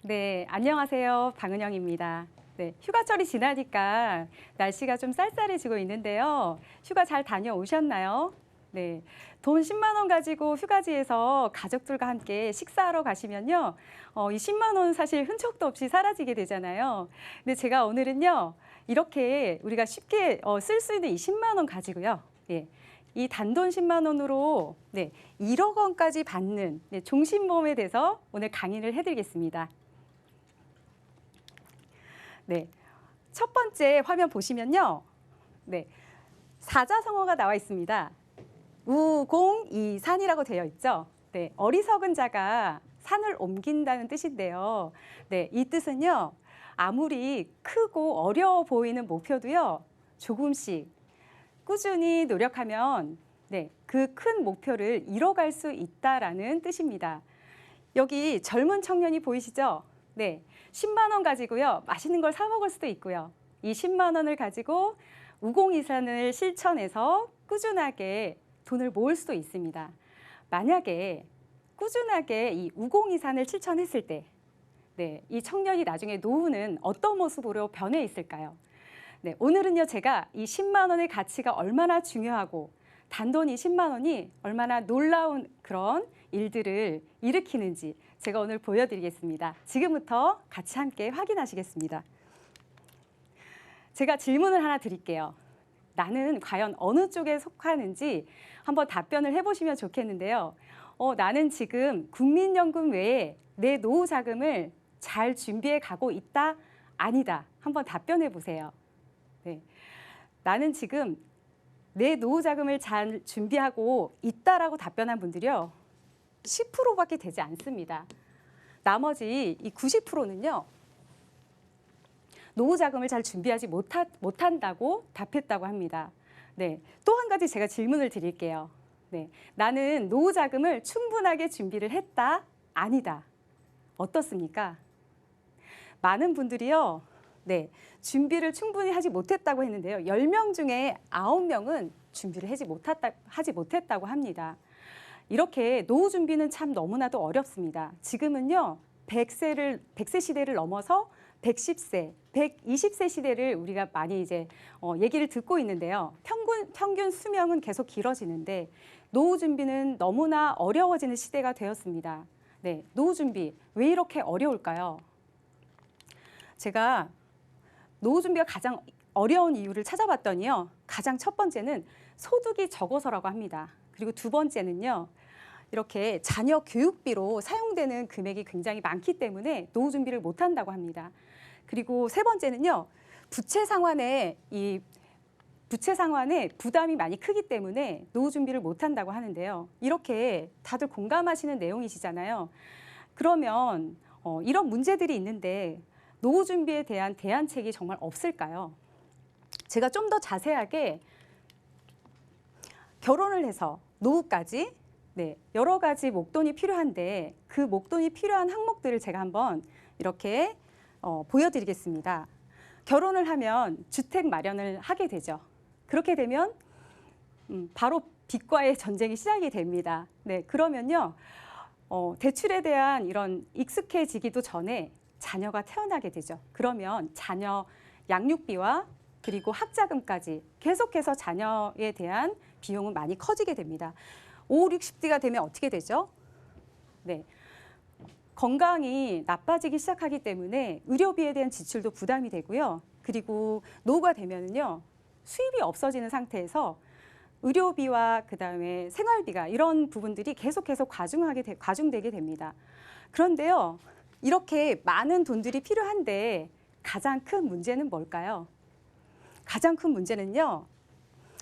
네, 안녕하세요. 방은영입니다. 네, 휴가철이 지나니까 날씨가 좀 쌀쌀해지고 있는데요. 휴가 잘 다녀오셨나요? 네, 돈 10만 원 가지고 휴가지에서 가족들과 함께 식사하러 가시면요. 이 10만 원 사실 흔적도 없이 사라지게 되잖아요. 근데 제가 오늘은요. 이렇게 우리가 쉽게 쓸 수 있는 이 10만 원 가지고요. 예, 이 단돈 10만 원으로 1억 원까지 받는 종신보험에 대해서 오늘 강의를 해드리겠습니다. 네, 첫 번째 화면 보시면요. 네, 사자성어가 나와 있습니다. 우공이산이라고 되어 있죠. 네, 어리석은 자가 산을 옮긴다는 뜻인데요. 네, 이 뜻은요. 아무리 크고 어려워 보이는 목표도요. 조금씩 꾸준히 노력하면 그 큰 목표를 이뤄갈 수 있다라는 뜻입니다. 여기 젊은 청년이 보이시죠? 네, 10만 원 가지고요. 맛있는 걸 사 먹을 수도 있고요. 이 10만 원을 가지고 우공이산을 실천해서 꾸준하게 돈을 모을 수도 있습니다. 만약에 꾸준하게 이 우공이산을 실천했을 때 이 청년이 나중에 노후는 어떤 모습으로 변해 있을까요? 네, 오늘은요. 제가 이 10만 원의 가치가 얼마나 중요하고 단돈 이 10만 원이 얼마나 놀라운 그런 일들을 일으키는지 제가 오늘 보여드리겠습니다. 지금부터 같이 함께 확인하시겠습니다. 제가 질문을 하나 드릴게요. 나는 과연 어느 쪽에 속하는지 한번 답변을 해보시면 좋겠는데요. 나는 지금 국민연금 외에 내 노후 자금을 잘 준비해 가고 있다, 아니다. 한번 답변해 보세요. 네. 나는 지금 내 노후 자금을 잘 준비하고 있다라고 답변한 분들이요. 10%밖에 되지 않습니다. 나머지 이 90%는요. 노후 자금을 잘 준비하지 못한다고 답했다고 합니다. 네, 또 한 가지 제가 질문을 드릴게요. 네, 나는 노후 자금을 충분하게 준비를 했다, 아니다. 어떻습니까? 많은 분들이요. 네, 준비를 충분히 하지 못했다고 했는데요. 10명 중에 9명은 준비를 하지 못했다고 합니다. 이렇게 노후 준비는 참 너무나도 어렵습니다. 지금은요. 100세 시대를 넘어서 110세, 120세 시대를 우리가 많이 이제 얘기를 듣고 있는데요. 평균 수명은 계속 길어지는데 노후 준비는 너무나 어려워지는 시대가 되었습니다. 네, 노후 준비 왜 이렇게 어려울까요? 제가 노후 준비가 가장 어려운 이유를 찾아봤더니요. 가장 첫 번째는 소득이 적어서라고 합니다. 그리고 두 번째는요. 이렇게 자녀 교육비로 사용되는 금액이 굉장히 많기 때문에 노후 준비를 못한다고 합니다. 그리고 세 번째는요. 부채 상환에 부담이 많이 크기 때문에 노후 준비를 못한다고 하는데요. 이렇게 다들 공감하시는 내용이시잖아요. 그러면 이런 문제들이 있는데 노후 준비에 대한 대안책이 정말 없을까요? 제가 좀 더 자세하게 결혼을 해서 노후까지 여러 가지 목돈이 필요한데 그 목돈이 필요한 항목들을 제가 한번 이렇게 보여드리겠습니다. 결혼을 하면 주택 마련을 하게 되죠. 그렇게 되면 바로 빚과의 전쟁이 시작이 됩니다. 네, 그러면요. 대출에 대한 이런 익숙해지기도 전에 자녀가 태어나게 되죠. 그러면 자녀 양육비와 그리고 학자금까지 계속해서 자녀에 대한 비용은 많이 커지게 됩니다. 5, 60대가 되면 어떻게 되죠? 네, 건강이 나빠지기 시작하기 때문에 의료비에 대한 지출도 부담이 되고요. 그리고 노후가 되면은요, 수입이 없어지는 상태에서 의료비와 그다음에 생활비가 이런 부분들이 계속해서 과중되게 됩니다. 그런데요, 이렇게 많은 돈들이 필요한데 가장 큰 문제는 뭘까요? 가장 큰 문제는요,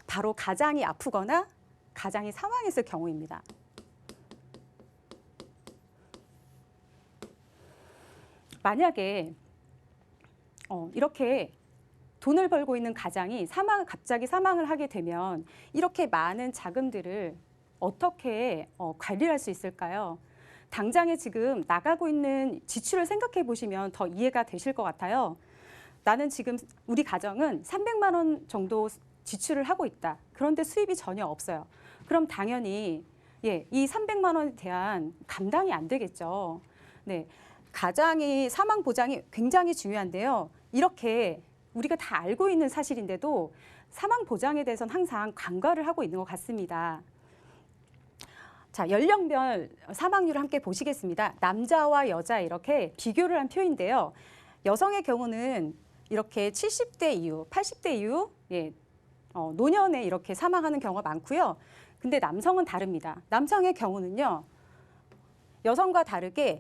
바로 가장이 아프거나 가장이 사망했을 경우입니다. 만약에 이렇게 돈을 벌고 있는 가장이 갑자기 사망을 하게 되면 이렇게 많은 자금들을 어떻게 관리할 수 있을까요? 당장에 지금 나가고 있는 지출을 생각해 보시면 더 이해가 되실 것 같아요. 나는 지금 우리 가정은 300만 원 정도 지출을 하고 있다. 그런데 수입이 전혀 없어요. 그럼 당연히 이 300만 원에 대한 감당이 안 되겠죠. 네, 가장이 사망 보장이 굉장히 중요한데요. 이렇게 우리가 다 알고 있는 사실인데도 사망 보장에 대해서는 항상 간과를 하고 있는 것 같습니다. 자, 연령별 사망률을 함께 보시겠습니다. 남자와 여자 이렇게 비교를 한 표인데요. 여성의 경우는 이렇게 70대 이후, 80대 이후 노년에 이렇게 사망하는 경우가 많고요. 근데 남성은 다릅니다. 남성의 경우는요. 여성과 다르게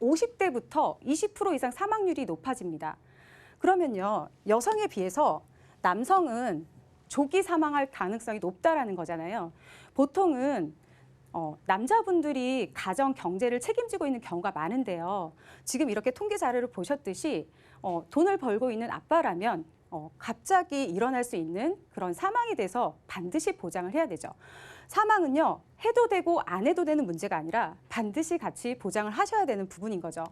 50대부터 20% 이상 사망률이 높아집니다. 그러면요. 여성에 비해서 남성은 조기 사망할 가능성이 높다라는 거잖아요. 보통은 남자분들이 가정 경제를 책임지고 있는 경우가 많은데요. 지금 이렇게 통계 자료를 보셨듯이 돈을 벌고 있는 아빠라면 갑자기 일어날 수 있는 그런 사망에 대해서 반드시 보장을 해야 되죠. 사망은요, 해도 되고 안 해도 되는 문제가 아니라 반드시 같이 보장을 하셔야 되는 부분인 거죠.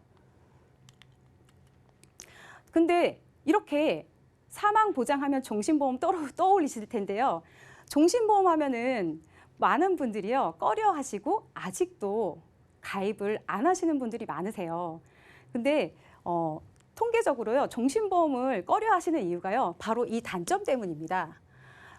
근데 이렇게 사망 보장하면 종신보험 떠올리실 텐데요. 종신보험 하면은 많은 분들이요, 꺼려 하시고 아직도 가입을 안 하시는 분들이 많으세요. 근데 통계적으로요, 종신보험을 꺼려 하시는 이유가요, 바로 이 단점 때문입니다.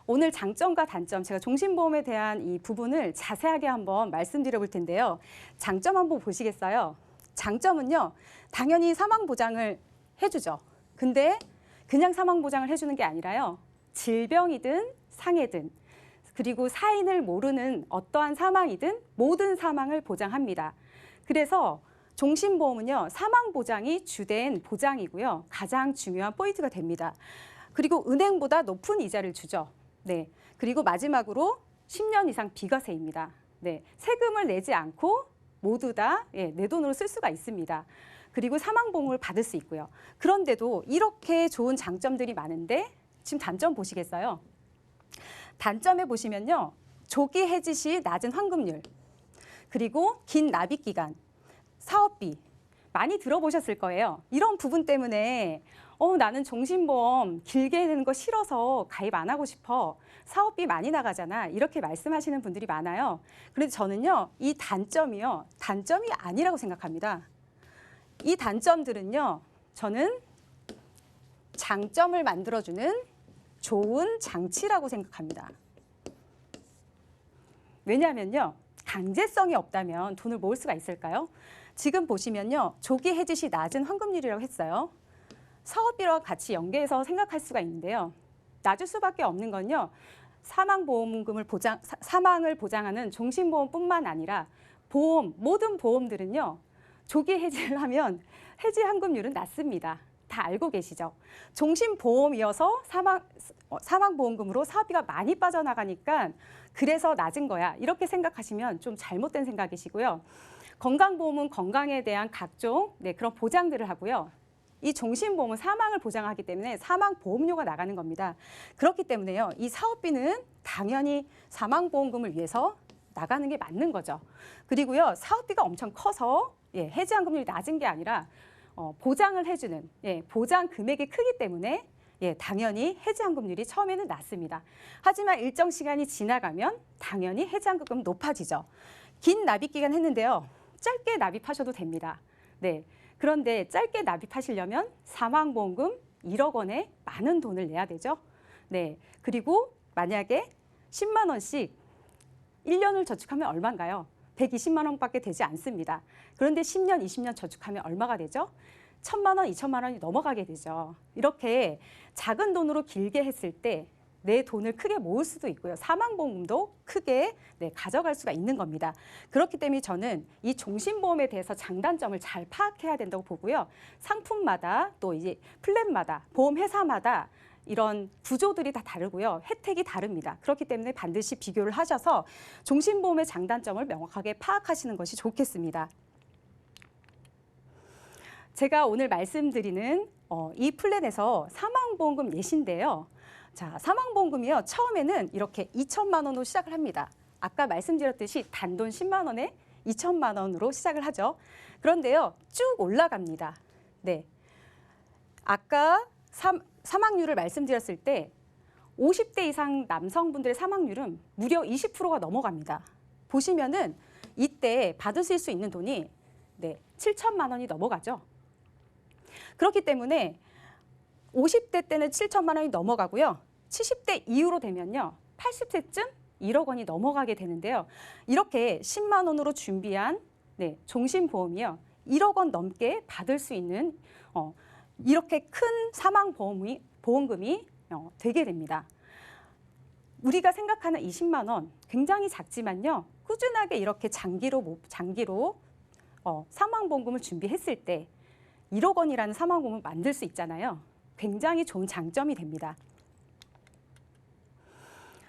오늘 장점과 단점, 제가 종신보험에 대한 이 부분을 자세하게 한번 말씀드려 볼 텐데요. 장점 한번 보시겠어요? 장점은요, 당연히 사망보장을 해주죠. 근데 그냥 사망보장을 해주는 게 아니라요, 질병이든 상해든 그리고 사인을 모르는 어떠한 사망이든 모든 사망을 보장합니다. 그래서 종신보험은요, 사망보장이 주된 보장이고요. 가장 중요한 포인트가 됩니다. 그리고 은행보다 높은 이자를 주죠. 네. 그리고 마지막으로 10년 이상 비과세입니다. 네. 세금을 내지 않고 모두 다 내 돈으로 쓸 수가 있습니다. 그리고 사망보험을 받을 수 있고요. 그런데도 이렇게 좋은 장점들이 많은데 지금 단점 보시겠어요? 단점에 보시면요. 조기 해지 시 낮은 환급률, 그리고 긴 납입 기간, 사업비 많이 들어보셨을 거예요. 이런 부분 때문에 나는 종신보험 길게 내는 거 싫어서 가입 안 하고 싶어. 사업비 많이 나가잖아. 이렇게 말씀하시는 분들이 많아요. 그런데 저는요. 이 단점이요. 단점이 아니라고 생각합니다. 이 단점들은요. 저는 장점을 만들어주는 좋은 장치라고 생각합니다. 왜냐하면요. 강제성이 없다면 돈을 모을 수가 있을까요? 지금 보시면요. 조기 해지 시 낮은 환급률이라고 했어요. 사업비와 같이 연계해서 생각할 수가 있는데요. 낮을 수밖에 없는 건요. 사망을 보장하는 종신보험뿐만 아니라 모든 보험들은요. 조기 해지를 하면 해지 환급률은 낮습니다. 다 알고 계시죠? 종신보험이어서 사망보험금으로 사업비가 많이 빠져나가니까 그래서 낮은 거야. 이렇게 생각하시면 좀 잘못된 생각이시고요. 건강보험은 건강에 대한 각종 그런 보장들을 하고요. 이 종신보험은 사망을 보장하기 때문에 사망보험료가 나가는 겁니다. 그렇기 때문에요. 이 사업비는 당연히 사망보험금을 위해서 나가는 게 맞는 거죠. 그리고요. 사업비가 엄청 커서 해지환급률이 낮은 게 아니라 보장을 해주는 보장 금액이 크기 때문에 당연히 해지환급률이 처음에는 낮습니다. 하지만 일정 시간이 지나가면 당연히 해지환급금은 높아지죠. 긴 납입기간 했는데요. 짧게 납입하셔도 됩니다. 네. 그런데 짧게 납입하시려면 사망보험금 1억 원에 많은 돈을 내야 되죠. 네. 그리고 만약에 10만 원씩 1년을 저축하면 얼마인가요? 120만 원밖에 되지 않습니다. 그런데 10년, 20년 저축하면 얼마가 되죠? 1,000만 원, 2,000만 원이 넘어가게 되죠. 이렇게 작은 돈으로 길게 했을 때 내 돈을 크게 모을 수도 있고요. 사망보험도 크게 가져갈 수가 있는 겁니다. 그렇기 때문에 저는 이 종신보험에 대해서 장단점을 잘 파악해야 된다고 보고요. 상품마다 또 이제 플랜마다 보험회사마다 이런 구조들이 다 다르고요. 혜택이 다릅니다. 그렇기 때문에 반드시 비교를 하셔서 종신보험의 장단점을 명확하게 파악하시는 것이 좋겠습니다. 제가 오늘 말씀드리는 이 플랜에서 사망보험금 예시인데요. 자, 사망보험금이요. 처음에는 이렇게 2천만 원으로 시작을 합니다. 아까 말씀드렸듯이 단돈 10만 원에 2천만 원으로 시작을 하죠. 그런데요. 쭉 올라갑니다. 네. 아까 사망률을 말씀드렸을 때 50대 이상 남성분들의 사망률은 무려 20%가 넘어갑니다. 보시면은 이때 받으실 수 있는 돈이 네, 7천만 원이 넘어가죠. 그렇기 때문에 50대 때는 7천만 원이 넘어가고요. 70대 이후로 되면요. 80세쯤 1억 원이 넘어가게 되는데요. 이렇게 10만 원으로 준비한 네, 종신보험이요. 1억 원 넘게 받을 수 있는 이렇게 큰 사망보험금이 되게 됩니다. 우리가 생각하는 20만 원 굉장히 작지만요. 꾸준하게 이렇게 장기로 사망보험금을 준비했을 때 1억 원이라는 사망보험을 만들 수 있잖아요. 굉장히 좋은 장점이 됩니다.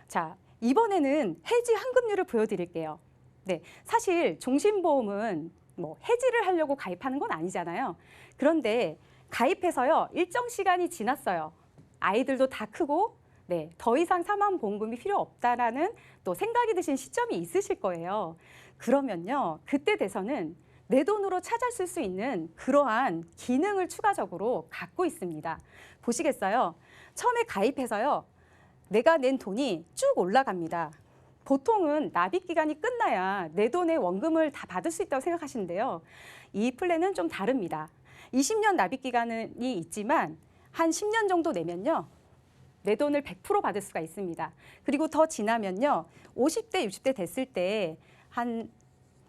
자, 이번에는 해지 환급률을 보여드릴게요. 네, 사실 종신보험은 뭐 해지를 하려고 가입하는 건 아니잖아요. 그런데 가입해서요, 일정 시간이 지났어요. 아이들도 다 크고 네, 더 이상 사망보험금이 필요 없다라는 또 생각이 드신 시점이 있으실 거예요. 그러면요, 그때 돼서는 내 돈으로 찾았을 수 있는 그러한 기능을 추가적으로 갖고 있습니다. 보시겠어요? 처음에 가입해서요, 내가 낸 돈이 쭉 올라갑니다. 보통은 납입 기간이 끝나야 내 돈의 원금을 다 받을 수 있다고 생각하시는데요. 이 플랜은 좀 다릅니다. 20년 납입 기간이 있지만 한 10년 정도 내면요. 내 돈을 100% 받을 수가 있습니다. 그리고 더 지나면요. 50대, 60대 됐을 때 한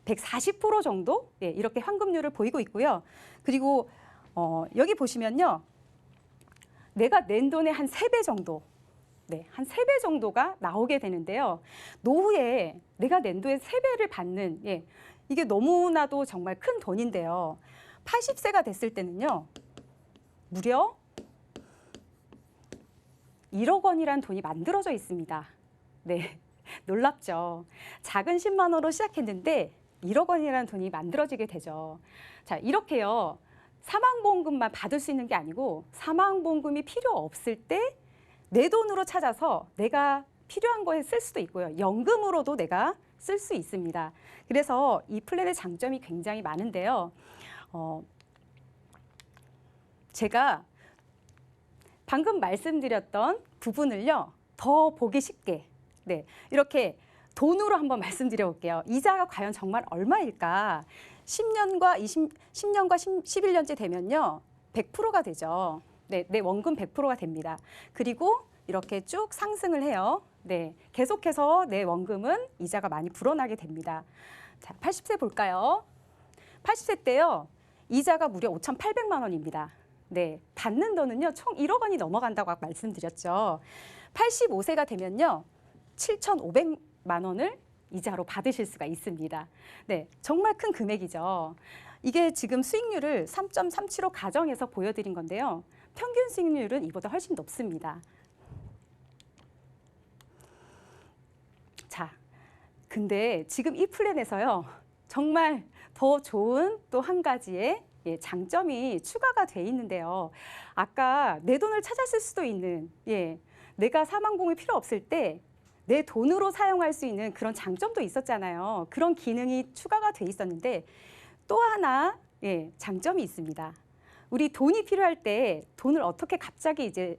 140% 정도 이렇게 환급률을 보이고 있고요. 그리고 여기 보시면요. 내가 낸 돈의 한 3배 정도, 한 3배 정도가 나오게 되는데요. 노후에 내가 낸 돈의 3배를 받는, 이게 너무나도 정말 큰 돈인데요. 80세가 됐을 때는요. 무려 1억 원이라는 돈이 만들어져 있습니다. 네, 놀랍죠. 작은 10만 원으로 시작했는데 1억 원이라는 돈이 만들어지게 되죠. 자, 이렇게요. 사망보험금만 받을 수 있는 게 아니고 사망보험금이 필요 없을 때 내 돈으로 찾아서 내가 필요한 거에 쓸 수도 있고요. 연금으로도 내가 쓸 수 있습니다. 그래서 이 플랜의 장점이 굉장히 많은데요. 제가 방금 말씀드렸던 부분을요, 더 보기 쉽게 이렇게 돈으로 한번 말씀드려 볼게요. 이자가 과연 정말 얼마일까? 10년과 11년째 되면요, 100%가 되죠. 네, 내 원금 100%가 됩니다. 그리고 이렇게 쭉 상승을 해요. 네, 계속해서 내 원금은 이자가 많이 불어나게 됩니다. 자, 80세 볼까요? 80세 때요, 이자가 무려 5,800만 원입니다. 네, 받는 돈은요, 총 1억 원이 넘어간다고 아까 말씀드렸죠. 85세가 되면요, 7,500만 원을 이자로 받으실 수가 있습니다. 네, 정말 큰 금액이죠. 이게 지금 수익률을 3.375 가정해서 보여드린 건데요. 평균 수익률은 이보다 훨씬 높습니다. 자, 근데 지금 이 플랜에서요, 정말 더 좋은 또 한 가지의 장점이 추가가 돼 있는데요. 아까 내 돈을 찾았을 수도 있는, 내가 사망보험이 필요 없을 때 내 돈으로 사용할 수 있는 그런 장점도 있었잖아요. 그런 기능이 추가가 돼 있었는데 또 하나 장점이 있습니다. 우리 돈이 필요할 때 돈을 어떻게 갑자기 이제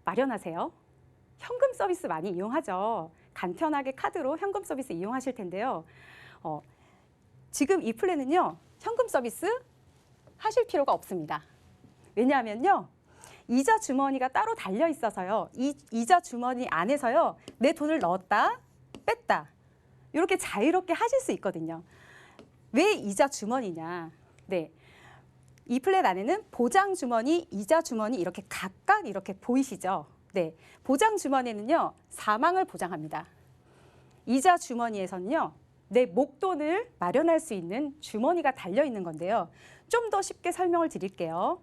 마련하세요? 현금 서비스 많이 이용하죠. 간편하게 카드로 현금 서비스 이용하실 텐데요. 지금 이 플랜은요, 현금 서비스 하실 필요가 없습니다. 왜냐하면요, 이자 주머니가 따로 달려 있어서요. 이 이자 주머니 안에서요, 내 돈을 넣었다, 뺐다 이렇게 자유롭게 하실 수 있거든요. 왜 이자 주머니냐? 네, 이 플랜 안에는 보장 주머니, 이자 주머니 이렇게 각각 이렇게 보이시죠? 네, 보장 주머니는요, 사망을 보장합니다. 이자 주머니에서는요, 내 목돈을 마련할 수 있는 주머니가 달려 있는 건데요. 좀 더 쉽게 설명을 드릴게요.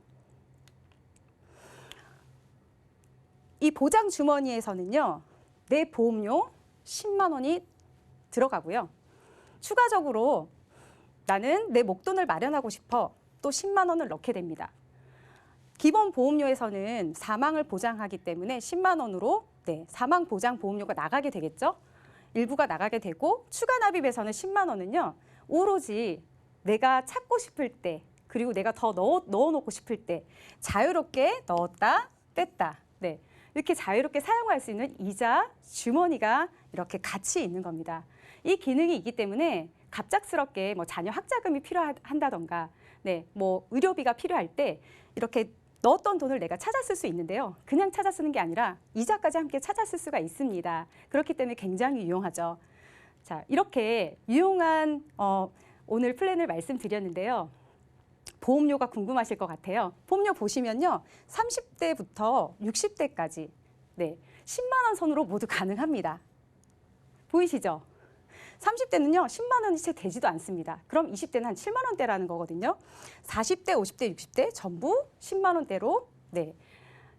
이 보장 주머니에서는요, 내 보험료 10만 원이 들어가고요. 추가적으로 나는 내 목돈을 마련하고 싶어 또 10만 원을 넣게 됩니다. 기본 보험료에서는 사망을 보장하기 때문에 10만 원으로 사망 보장 보험료가 나가게 되겠죠. 일부가 나가게 되고 추가 납입에서는 10만 원은요. 오로지 내가 찾고 싶을 때 그리고 내가 더 넣어놓고 싶을 때 자유롭게 넣었다 뺐다 이렇게 자유롭게 사용할 수 있는 이자 주머니가 이렇게 같이 있는 겁니다. 이 기능이 있기 때문에 갑작스럽게 뭐 자녀 학자금이 필요한다던가, 네, 뭐 의료비가 필요할 때 이렇게 넣었던 돈을 내가 찾아 쓸 수 있는데요. 그냥 찾아 쓰는 게 아니라 이자까지 함께 찾아 쓸 수가 있습니다. 그렇기 때문에 굉장히 유용하죠. 자, 이렇게 유용한 오늘 플랜을 말씀드렸는데요. 보험료가 궁금하실 것 같아요. 보험료 보시면요. 30대부터 60대까지 네, 10만 원 선으로 모두 가능합니다. 보이시죠? 30대는요. 10만 원이 채 되지도 않습니다. 그럼 20대는 한 7만 원대라는 거거든요. 40대, 50대, 60대 전부 10만 원대로 네,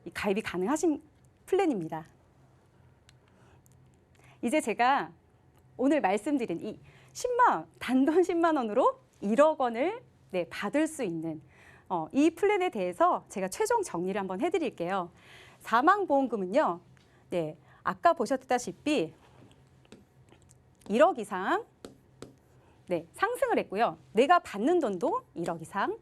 이 가입이 가능하신 플랜입니다. 이제 제가 오늘 말씀드린 이 10만 원, 단돈 10만 원으로 1억 원을 네, 받을 수 있는 이 플랜에 대해서 제가 최종 정리를 한번 해드릴게요. 사망보험금은요. 네, 아까 보셨다시피 1억 이상 네, 상승을 했고요. 내가 받는 돈도 1억 이상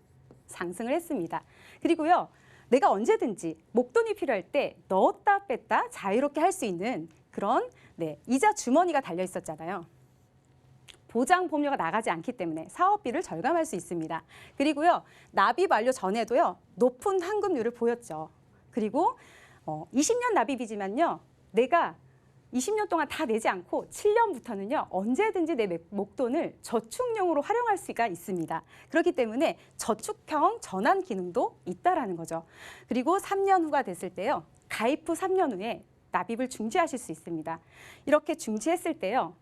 상승을 했습니다. 그리고요. 내가 언제든지 목돈이 필요할 때 넣었다 뺐다 자유롭게 할 수 있는 그런 네, 이자 주머니가 달려 있었잖아요. 보장 보험료가 나가지 않기 때문에 사업비를 절감할 수 있습니다. 그리고요. 납입 완료 전에도요. 높은 환급률을 보였죠. 그리고 20년 납입이지만요. 내가 20년 동안 다 내지 않고 7년부터는요. 언제든지 내 목돈을 저축용으로 활용할 수가 있습니다. 그렇기 때문에 저축형 전환 기능도 있다라는 거죠. 그리고 3년 후가 됐을 때요. 가입 후 3년 후에 납입을 중지하실 수 있습니다. 이렇게 중지했을 때요.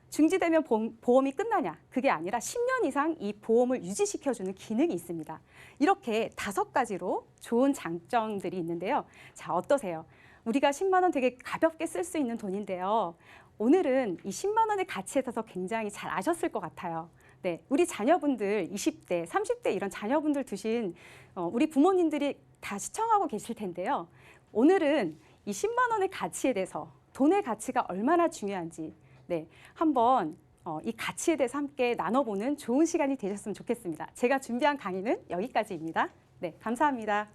중지되면 보험이 끝나냐? 그게 아니라 10년 이상 이 보험을 유지시켜주는 기능이 있습니다. 이렇게 5가지로 좋은 장점들이 있는데요. 자, 어떠세요? 우리가 10만 원 되게 가볍게 쓸 수 있는 돈인데요. 오늘은 이 10만 원의 가치에 대해서 굉장히 잘 아셨을 것 같아요. 네, 우리 자녀분들 20대, 30대 이런 자녀분들 두신 우리 부모님들이 다 시청하고 계실 텐데요. 오늘은 이 10만 원의 가치에 대해서 돈의 가치가 얼마나 중요한지 네, 한번 이 가치에 대해서 함께 나눠보는 좋은 시간이 되셨으면 좋겠습니다. 제가 준비한 강의는 여기까지입니다. 네, 감사합니다.